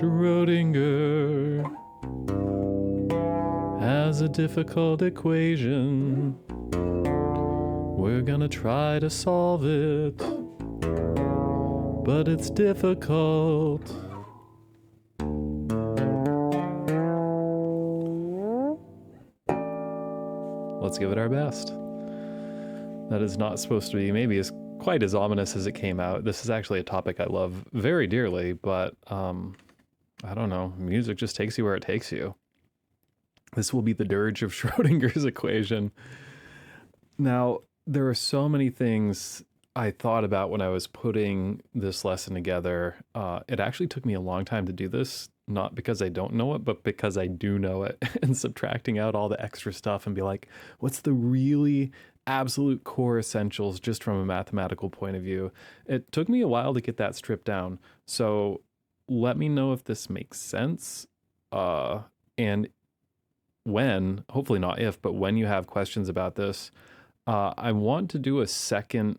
Schrodinger has a difficult equation. We're gonna try to solve it, but it's difficult. Let's give it our best. That is not supposed to be maybe as quite as ominous as it came out. This is actually a topic I love very dearly, but I don't know. Music just takes you where it takes you. This will be the dirge of Schrodinger's equation. Now, there are so many things I thought about when I was putting this lesson together. It actually took me a long time to do this, not because I don't know it, but because I do know it, and subtracting out all the extra stuff and be like, what's the really absolute core essentials just from a mathematical point of view? It took me a while to get that stripped down. So let me know if this makes sense. And when, hopefully not if, but when you have questions about this, I want to do a second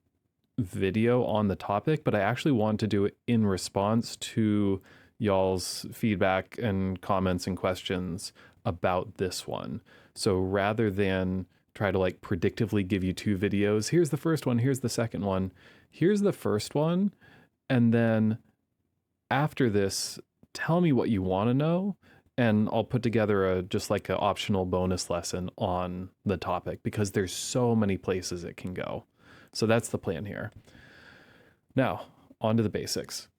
video on the topic, but I actually want to do it in response to y'all's feedback and comments and questions about this one. So rather than try to like predictively give you two videos, here's the first one, here's the second one, here's the first one, and then after this, tell me what you want to know, and I'll put together just like an optional bonus lesson on the topic, because there's so many places it can go. So that's the plan here. Now, on to the basics.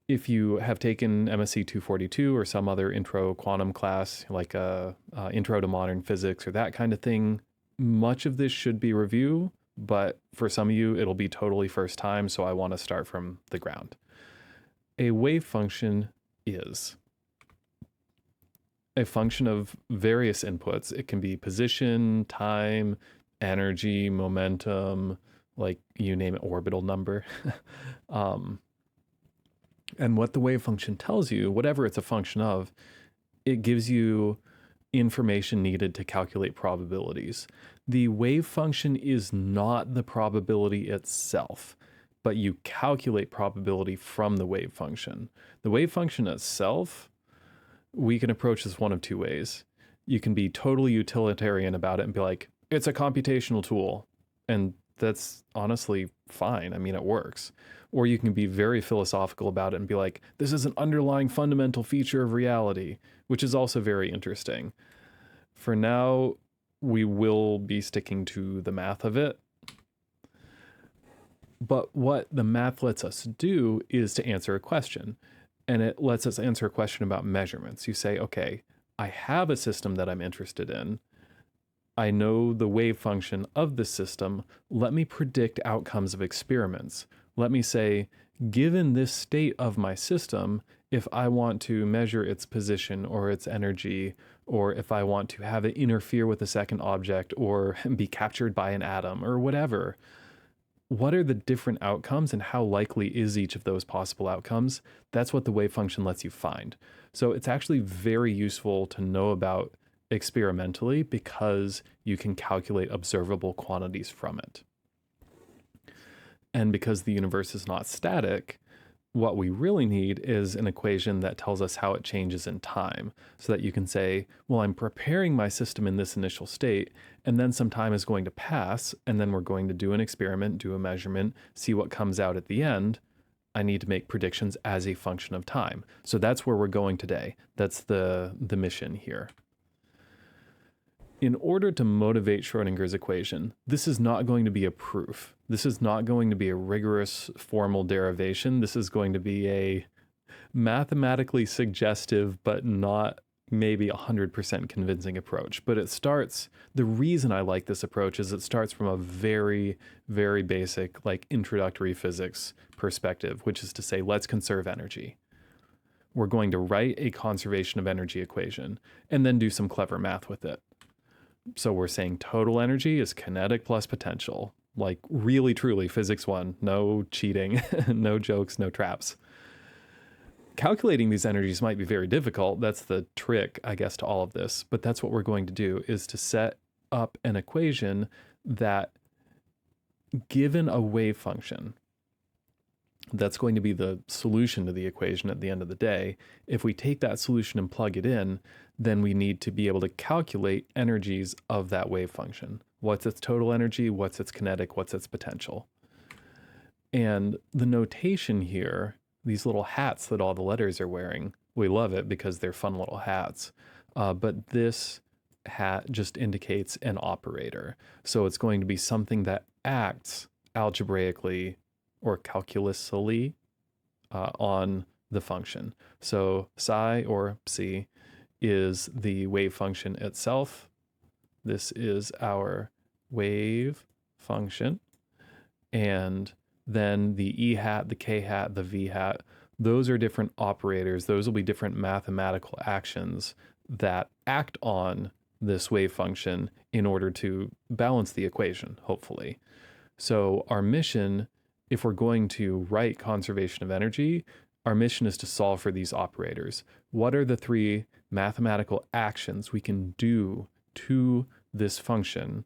If you have taken MSc 242 or some other intro quantum class, like intro to modern physics or that kind of thing, much of this should be review, but for some of you, it'll be totally first time, so I want to start from the ground. A wave function is a function of various inputs. It can be position, time, energy, momentum, like you name it, orbital number. And what the wave function tells you, whatever it's a function of, it gives you information needed to calculate probabilities. The wave function is not the probability itself, but you calculate probability from the wave function. The wave function itself, we can approach this one of two ways. You can be totally utilitarian about it and be like, it's a computational tool. And that's honestly fine. I mean, it works. Or you can be very philosophical about it and be like, this is an underlying fundamental feature of reality, which is also very interesting. For now, we will be sticking to the math of it. But what the math lets us do is to answer a question. And it lets us answer a question about measurements. You say, okay, I have a system that I'm interested in. I know the wave function of the system. Let me predict outcomes of experiments. Let me say, given this state of my system, if I want to measure its position or its energy, or if I want to have it interfere with a second object or be captured by an atom or whatever, what are the different outcomes and how likely is each of those possible outcomes? That's what the wave function lets you find. So it's actually very useful to know about experimentally because you can calculate observable quantities from it. And because the universe is not static, what we really need is an equation that tells us how it changes in time, so that you can say, well, I'm preparing my system in this initial state, and then some time is going to pass, and then we're going to do an experiment, do a measurement, see what comes out at the end. I need to make predictions as a function of time. So that's where we're going today. That's the mission here. In order to motivate Schrodinger's equation, this is not going to be a proof. This is not going to be a rigorous formal derivation. This is going to be a mathematically suggestive, but not maybe 100% convincing approach. But it starts, the reason I like this approach is it starts from a very, very basic, like introductory physics perspective, which is to say, let's conserve energy. We're going to write a conservation of energy equation and then do some clever math with it. So we're saying total energy is kinetic plus potential, like really, truly physics 1, no cheating, no jokes, no traps. Calculating these energies might be very difficult. That's the trick, I guess, to all of this. But that's what we're going to do, is to set up an equation that, given a wave function, That's going to be the solution to the equation at the end of the day. If we take that solution and plug it in, then we need to be able to calculate energies of that wave function. What's its total energy? What's its kinetic? What's its potential? And the notation here, these little hats that all the letters are wearing, we love it because they're fun little hats. But this hat just indicates an operator. So it's going to be something that acts algebraically or calculusally on the function. So psi or psi is the wave function itself. This is our wave function. And then the E hat, the K hat, the V hat, those are different operators. Those will be different mathematical actions that act on this wave function in order to balance the equation, hopefully. So our mission, if we're going to write conservation of energy, our mission is to solve for these operators. What are the three mathematical actions we can do to this function,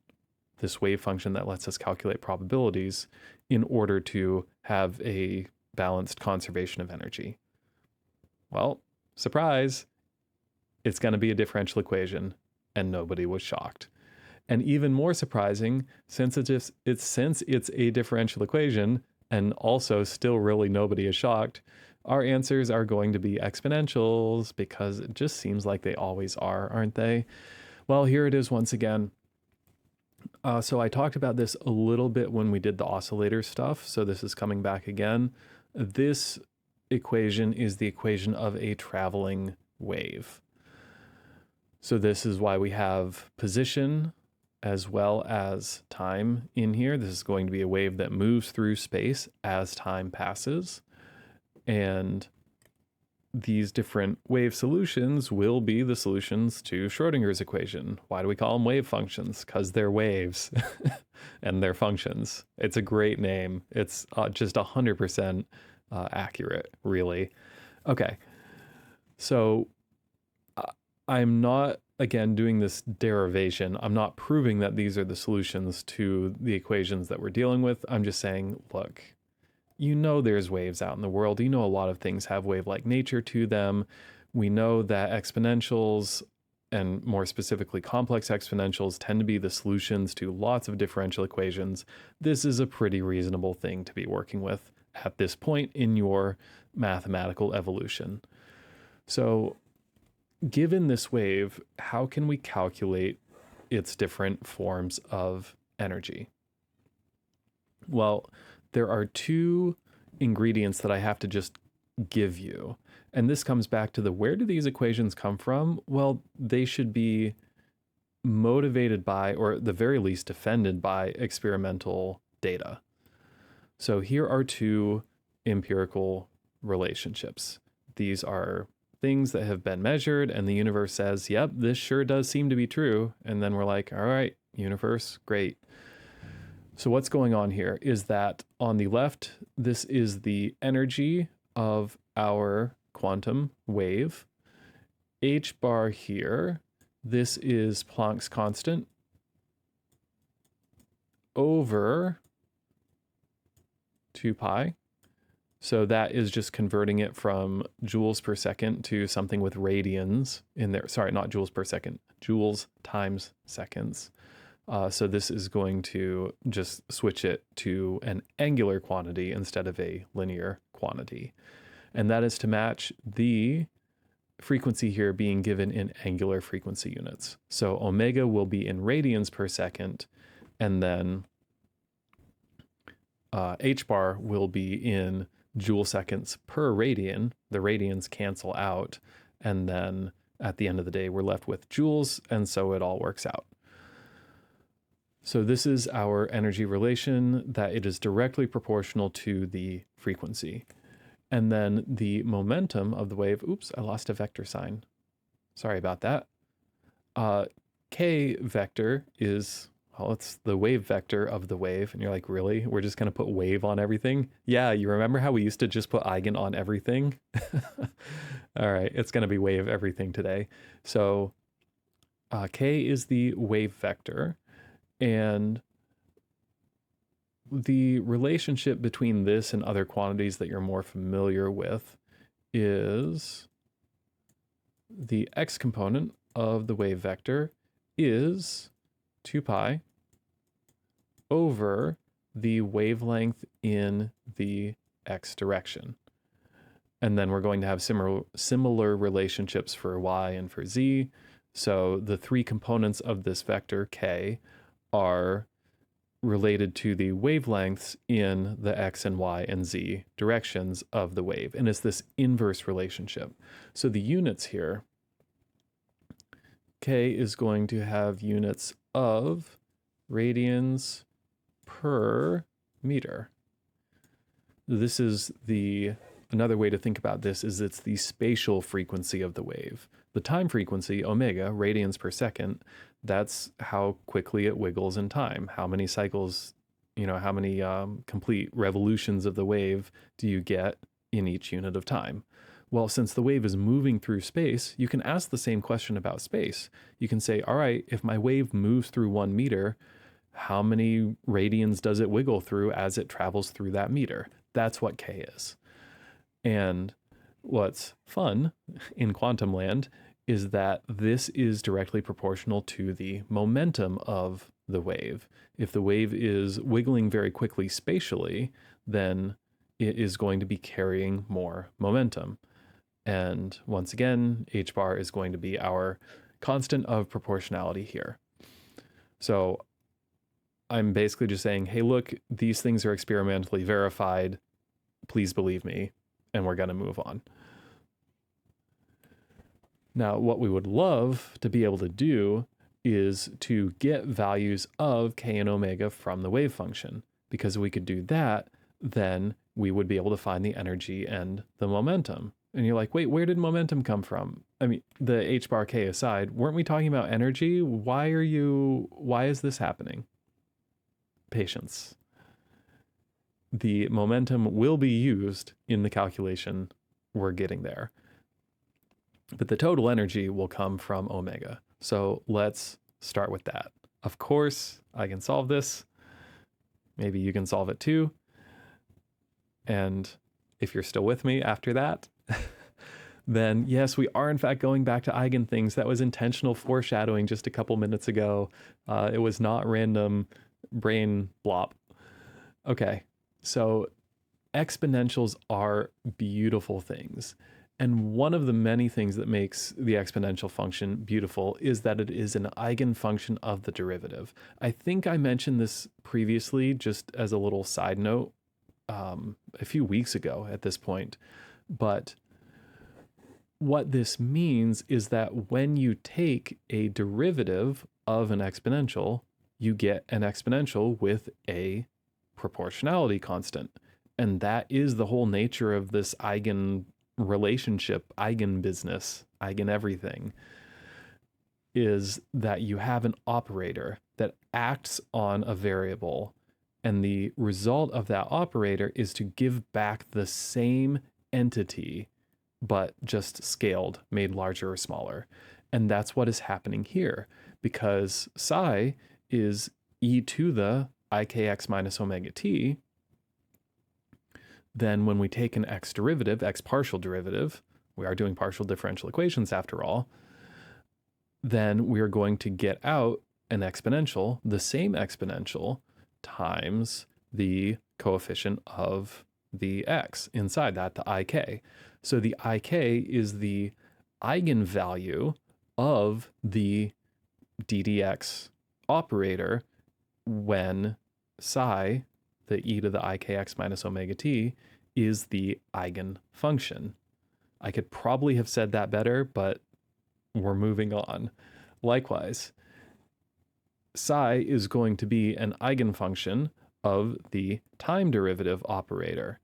this wave function that lets us calculate probabilities, in order to have a balanced conservation of energy? Well, surprise, it's going to be a differential equation, and nobody was shocked. And even more surprising, since it's a differential equation, and also still really nobody is shocked, our answers are going to be exponentials, because it just seems like they always are, aren't they? Well, here it is once again. So I talked about this a little bit when we did the oscillator stuff, so this is coming back again. This equation is the equation of a traveling wave. So this is why we have position as well as time in here. This is going to be a wave that moves through space as time passes. And these different wave solutions will be the solutions to Schrodinger's equation. Why do we call them wave functions? Because they're waves and they're functions. It's a great name. It's just 100% accurate, really. Okay, so I'm not, again, doing this derivation. I'm not proving that these are the solutions to the equations that we're dealing with. I'm just saying, look, you know there's waves out in the world. You know a lot of things have wave-like nature to them. We know that exponentials, and more specifically complex exponentials, tend to be the solutions to lots of differential equations. This is a pretty reasonable thing to be working with at this point in your mathematical evolution. So given this wave, how can we calculate its different forms of energy? Well, there are two ingredients that I have to just give you. And this comes back to where do these equations come from? Well, they should be motivated by, or at the very least defended by, experimental data. So here are two empirical relationships. These are things that have been measured, and the universe says, yep, this sure does seem to be true. And then we're like, all right, universe, great. So what's going on here is that on the left, this is the energy of our quantum wave. H bar here, this is Planck's constant over 2 pi. So that is just converting it from joules per second to something with radians in there. Sorry, not joules per second, joules times seconds. So this is going to just switch it to an angular quantity instead of a linear quantity. And that is to match the frequency here being given in angular frequency units. So omega will be in radians per second, and then h bar will be in joule seconds per radian. The radians cancel out, and then at the end of the day, we're left with joules, and so it all works out. So this is our energy relation, that it is directly proportional to the frequency. And then the momentum of the wave, oops, I lost a vector sign. Sorry about that. K vector is, well, it's the wave vector of the wave. And you're like, really? We're just going to put wave on everything? Yeah, you remember how we used to just put eigen on everything? All right, it's going to be wave everything today. So K is the wave vector. And the relationship between this and other quantities that you're more familiar with is the x component of the wave vector is 2 pi over the wavelength in the x direction. And then we're going to have similar relationships for y and for z. So the three components of this vector k are related to the wavelengths in the x and y and z directions of the wave. And it's this inverse relationship. So the units here, k is going to have units of radians per meter. This is another way to think about this is it's the spatial frequency of the wave. The time frequency, omega, radians per second, that's how quickly it wiggles in time. How many cycles, how many complete revolutions of the wave do you get in each unit of time? Well, since the wave is moving through space, you can ask the same question about space. You can say, all right, if my wave moves through 1 meter, how many radians does it wiggle through as it travels through that meter? That's what k is. And what's fun in quantum land is that this is directly proportional to the momentum of the wave. If the wave is wiggling very quickly spatially, then it is going to be carrying more momentum. And once again, h bar is going to be our constant of proportionality here. So I'm basically just saying, hey, look, these things are experimentally verified. Please believe me. And we're going to move on. Now, what we would love to be able to do is to get values of k and omega from the wave function. Because if we could do that, then we would be able to find the energy and the momentum. And you're like, wait, where did momentum come from? I mean, the h bar k aside, weren't we talking about energy? Why is this happening? Patience. The momentum will be used in the calculation. We're getting there. But the total energy will come from omega. So let's start with that. Of course, I can solve this. Maybe you can solve it too. And if you're still with me after that, then yes, we are in fact going back to eigen things. That was intentional foreshadowing just a couple minutes ago. It was not random brain blop. Okay. So exponentials are beautiful things. And one of the many things that makes the exponential function beautiful is that it is an eigenfunction of the derivative. I think I mentioned this previously, just as a little side note, a few weeks ago at this point. But what this means is that when you take a derivative of an exponential, you get an exponential with a proportionality constant. And that is the whole nature of this eigen relationship, eigen business, eigen everything, is that you have an operator that acts on a variable. And the result of that operator is to give back the same entity, but just scaled, made larger or smaller. And that's what is happening here, because psi is e to the ikx minus omega t. Then when we take an x derivative, x partial derivative, we are doing partial differential equations after all, then we are going to get out an exponential, the same exponential, times the coefficient of the x inside that, the ik. So the ik is the eigenvalue of the ddx operator when psi, the e to the ikx minus omega t, is the eigenfunction. I could probably have said that better, but we're moving on. Likewise, psi is going to be an eigenfunction of the time derivative operator,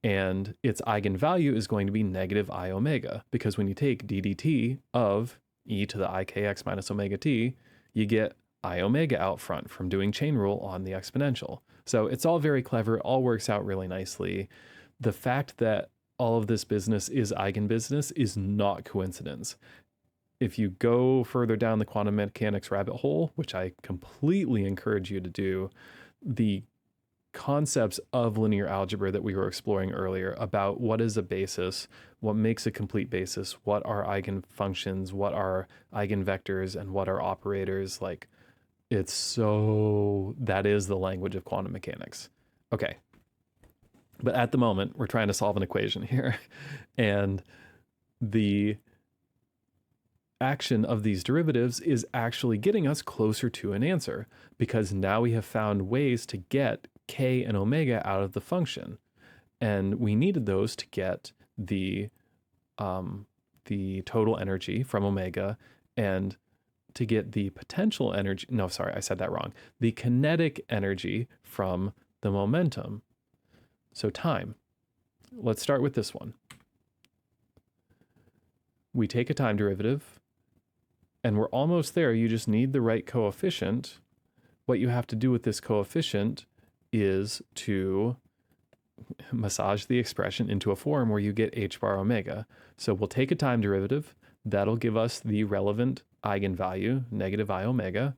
and its eigenvalue is going to be negative I omega, because when you take ddt of e to the ikx minus omega t, you get I omega out front from doing chain rule on the exponential. So it's all very clever, it all works out really nicely. The fact that all of this business is eigenbusiness is not coincidence. If you go further down the quantum mechanics rabbit hole, which I completely encourage you to do, the concepts of linear algebra that we were exploring earlier about what is a basis, what makes a complete basis, what are eigenfunctions, what are eigenvectors, and what are operators. Like, that is the language of quantum mechanics. Okay. But at the moment, we're trying to solve an equation here. And the action of these derivatives is actually getting us closer to an answer, because now we have found ways to get k and omega out of the function. And we needed those to get the total energy from omega, and to get the potential energy, no, sorry, I said that wrong, the kinetic energy from the momentum. So time. Let's start with this one. We take a time derivative, and we're almost there. You just need the right coefficient. What you have to do with this coefficient is to massage the expression into a form where you get h bar omega. So we'll take a time derivative. That'll give us the relevant eigenvalue, negative I omega.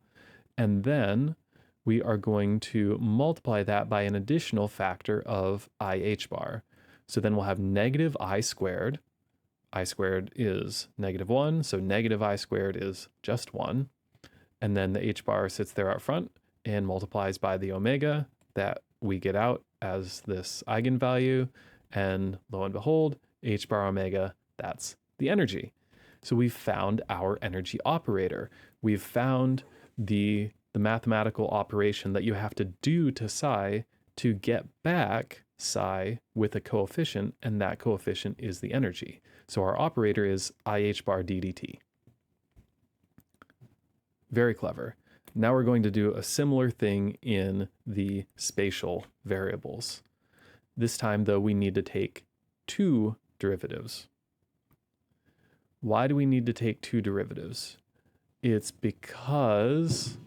And then we are going to multiply that by an additional factor of I h bar. So then we'll have negative I squared. I squared is -1, so negative I squared is just 1. And then the h bar sits there out front and multiplies by the omega that we get out as this eigenvalue. And lo and behold, h bar omega, that's the energy. So we've found our energy operator. We've found the mathematical operation that you have to do to psi to get back psi with a coefficient, and that coefficient is the energy. So our operator is IH bar ddt. Very clever. Now we're going to do a similar thing in the spatial variables. This time, though, we need to take two derivatives. Why do we need to take two derivatives? It's because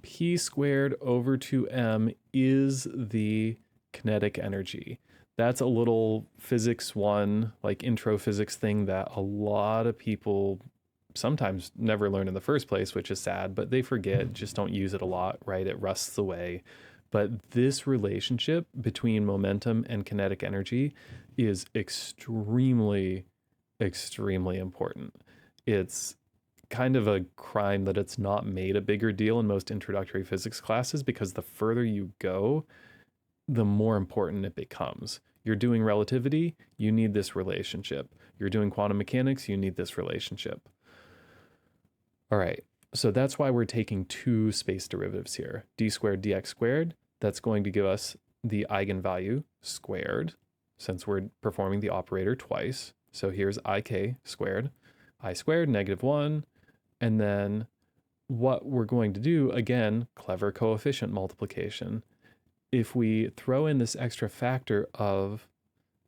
p squared over 2m is the kinetic energy. That's a little physics 1, like intro physics thing that a lot of people sometimes never learn in the first place, which is sad, but they forget, just don't use it a lot, right? It rusts away. But this relationship between momentum and kinetic energy is extremely, extremely important. It's kind of a crime that it's not made a bigger deal in most introductory physics classes, because the further you go, the more important it becomes. You're doing relativity, you need this relationship. You're doing quantum mechanics, you need this relationship. All right, so that's why we're taking two space derivatives here. D squared dx squared, that's going to give us the eigenvalue squared, since we're performing the operator twice. So here's ik squared, I squared, -1, and then what we're going to do, again, clever coefficient multiplication. If we throw in this extra factor of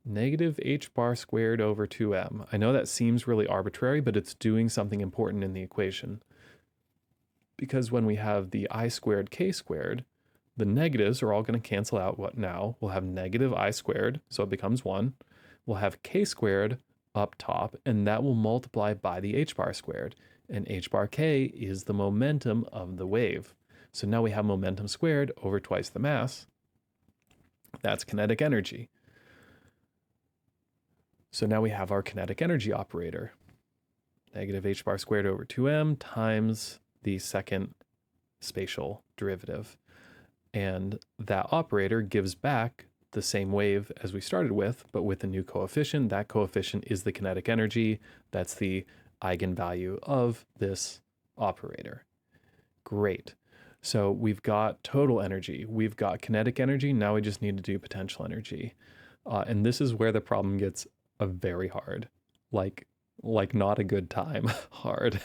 negative h bar squared over 2m, I know that seems really arbitrary, but it's doing something important in the equation. Because when we have the I squared k squared, the negatives are all going to cancel out. What now? We'll have negative I squared, so it becomes 1. We'll have k squared up top, and that will multiply by the h bar squared. And h bar k is the momentum of the wave. So now we have momentum squared over twice the mass. That's kinetic energy. So now we have our kinetic energy operator. Negative h bar squared over 2m times the second spatial derivative. And that operator gives back the same wave as we started with, but with a new coefficient. That coefficient is the kinetic energy. That's the eigenvalue of this operator. Great. So we've got total energy, we've got kinetic energy, now we just need to do potential energy. And this is where the problem gets very hard, like not a good time hard.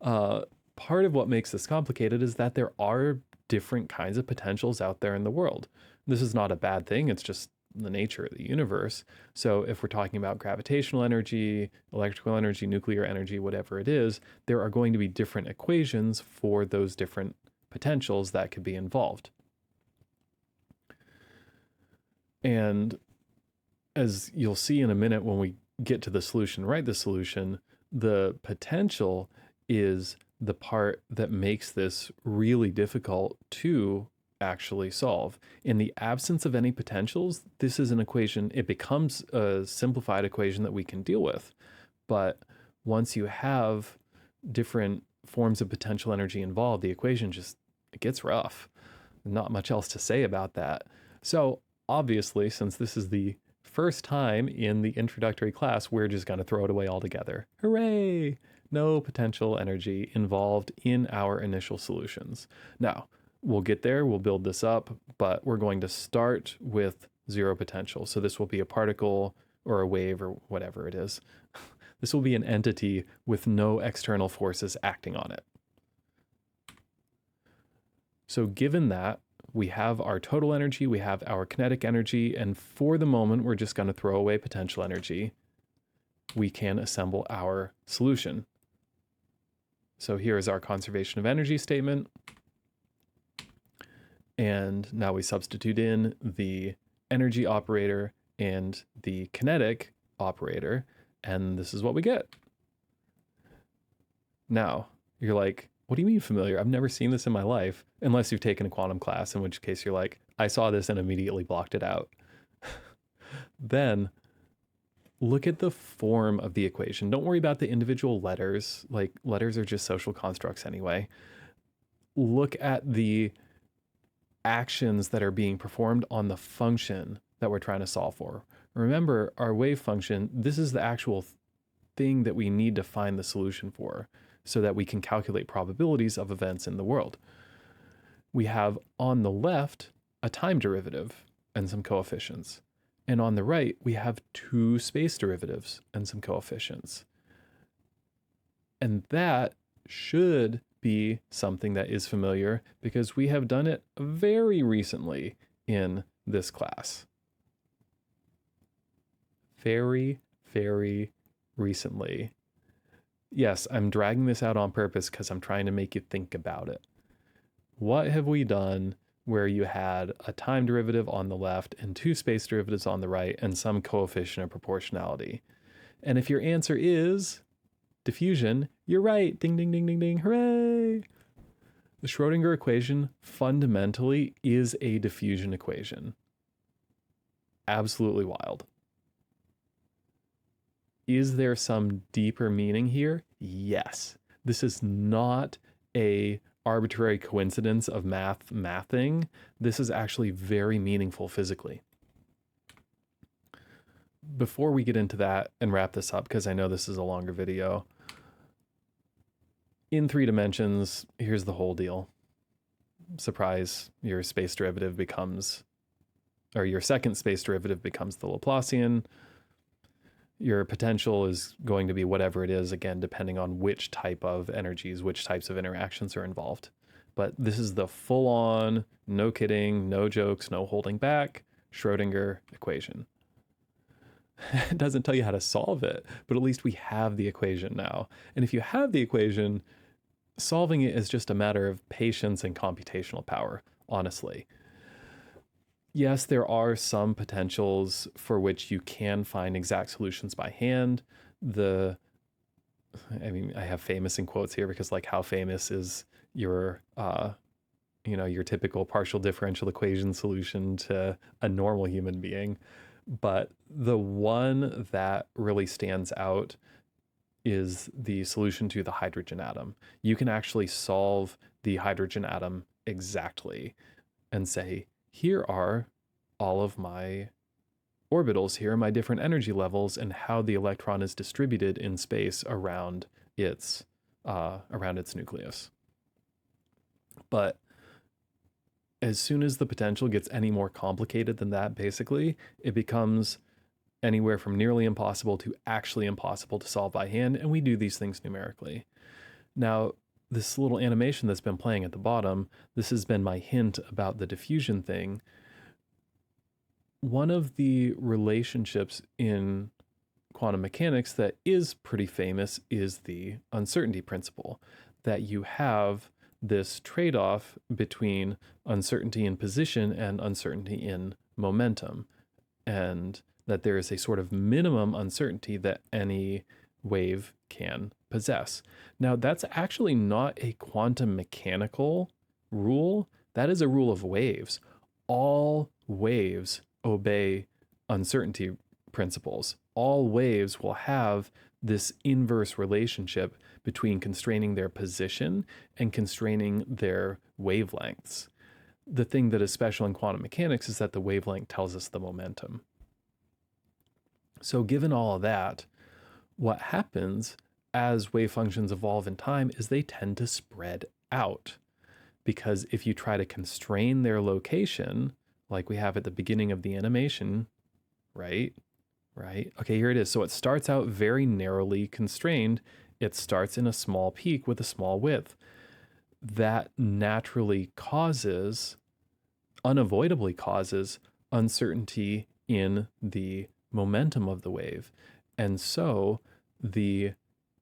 Part of what makes this complicated is that there are different kinds of potentials out there in the world. This is not a bad thing, it's just the nature of the universe. So if we're talking about gravitational energy, electrical energy, nuclear energy, whatever it is, there are going to be different equations for those different potentials that could be involved. And as you'll see in a minute when we get to the solution, write the solution, the potential is the part that makes this really difficult to actually solve. In the absence of any potentials, this is an equation, it becomes a simplified equation that we can deal with. But once you have different forms of potential energy involved, the equation just, it gets rough. Not much else to say about that. So obviously, since this is the first time in the introductory class, we're just going to throw it away altogether. Hooray! No potential energy involved in our initial solutions. Now, we'll get there, we'll build this up, but we're going to start with zero potential. So this will be a particle or a wave or whatever it is. This will be an entity with no external forces acting on it. So given that, we have our total energy, we have our kinetic energy, and for the moment, we're just going to throw away potential energy. We can assemble our solution. So here is our conservation of energy statement. And now we substitute in the energy operator and the kinetic operator, and this is what we get. Now, you're like, what do you mean familiar? I've never seen this in my life, unless you've taken a quantum class, in which case you're like, I saw this and immediately blocked it out. Then look at the form of the equation. Don't worry about the individual letters. Like, letters are just social constructs anyway. Look at the actions that are being performed on the function that we're trying to solve for. Remember, our wave function, this is the actual thing that we need to find the solution for so that we can calculate probabilities of events in the world. We have on the left a time derivative and some coefficients. And on the right, we have two space derivatives and some coefficients. And that should be something that is familiar because we have done it very recently in this class. Very, very recently. Yes, I'm dragging this out on purpose because I'm trying to make you think about it. What have we done where you had a time derivative on the left and two space derivatives on the right and some coefficient of proportionality? And if your answer is diffusion, you're right. Ding, ding, ding, ding, ding. Hooray! The Schrodinger equation fundamentally is a diffusion equation. Absolutely wild. Is there some deeper meaning here? Yes. This is not a arbitrary coincidence of mathing. This is actually very meaningful physically. Before we get into that and wrap this up, because I know this is a longer video, in 3 dimensions, here's the whole deal. Surprise, your space derivative becomes, or your second space derivative becomes the Laplacian. Your potential is going to be whatever it is, again, depending on which type of energies, which types of interactions are involved. But this is the full-on, no kidding, no jokes, no holding back, Schrodinger equation. It doesn't tell you how to solve it, but at least we have the equation now. And if you have the equation, solving it is just a matter of patience and computational power, honestly. Yes, there are some potentials for which you can find exact solutions by hand. I have famous in quotes here because, like, how famous is your, your typical partial differential equation solution to a normal human being? But the one that really stands out is the solution to the hydrogen atom. You can actually solve the hydrogen atom exactly and say, here are all of my orbitals, here are my different energy levels and how the electron is distributed in space around its nucleus. But as soon as the potential gets any more complicated than that, basically, it becomes anywhere from nearly impossible to actually impossible to solve by hand, and we do these things numerically. Now, this little animation that's been playing at the bottom, this has been my hint about the diffusion thing. One of the relationships in quantum mechanics that is pretty famous is the uncertainty principle, that you have this trade-off between uncertainty in position and uncertainty in momentum, and that there is a sort of minimum uncertainty that any wave can possess. Now, that's actually not a quantum mechanical rule. That is a rule of waves. All waves obey uncertainty principles. All waves will have this inverse relationship between constraining their position and constraining their wavelengths. The thing that is special in quantum mechanics is that the wavelength tells us the momentum. So given all of that, what happens as wave functions evolve in time is they tend to spread out. Because if you try to constrain their location, like we have at the beginning of the animation, right? Okay, here it is. So it starts out very narrowly constrained. It starts in a small peak with a small width. That naturally causes, unavoidably causes, uncertainty in the momentum of the wave. And so the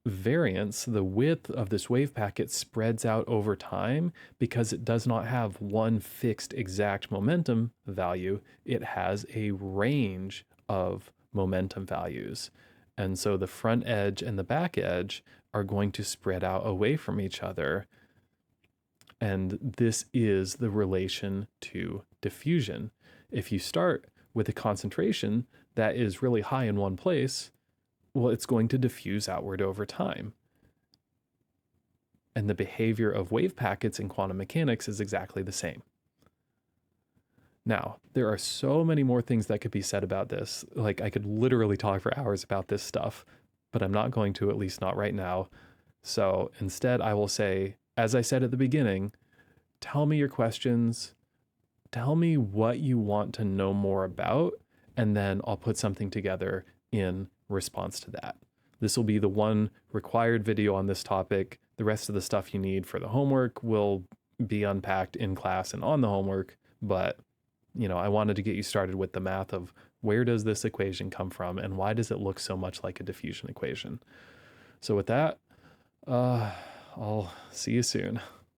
variance, the width of this wave packet spreads out over time because it does not have one fixed exact momentum value. It has a range of momentum values. And so the front edge and the back edge are going to spread out away from each other. And this is the relation to diffusion. If you start with a concentration that is really high in one place, well, it's going to diffuse outward over time. And the behavior of wave packets in quantum mechanics is exactly the same. Now, there are so many more things that could be said about this. Like, I could literally talk for hours about this stuff, but I'm not going to, at least not right now. So instead, I will say, as I said at the beginning, tell me your questions, tell me what you want to know more about, and then I'll put something together in response to that. This will be the one required video on this topic. The rest of the stuff you need for the homework will be unpacked in class and on the homework, but I wanted to get you started with the math of where does this equation come from and why does it look so much like a diffusion equation. So with that, I'll see you soon.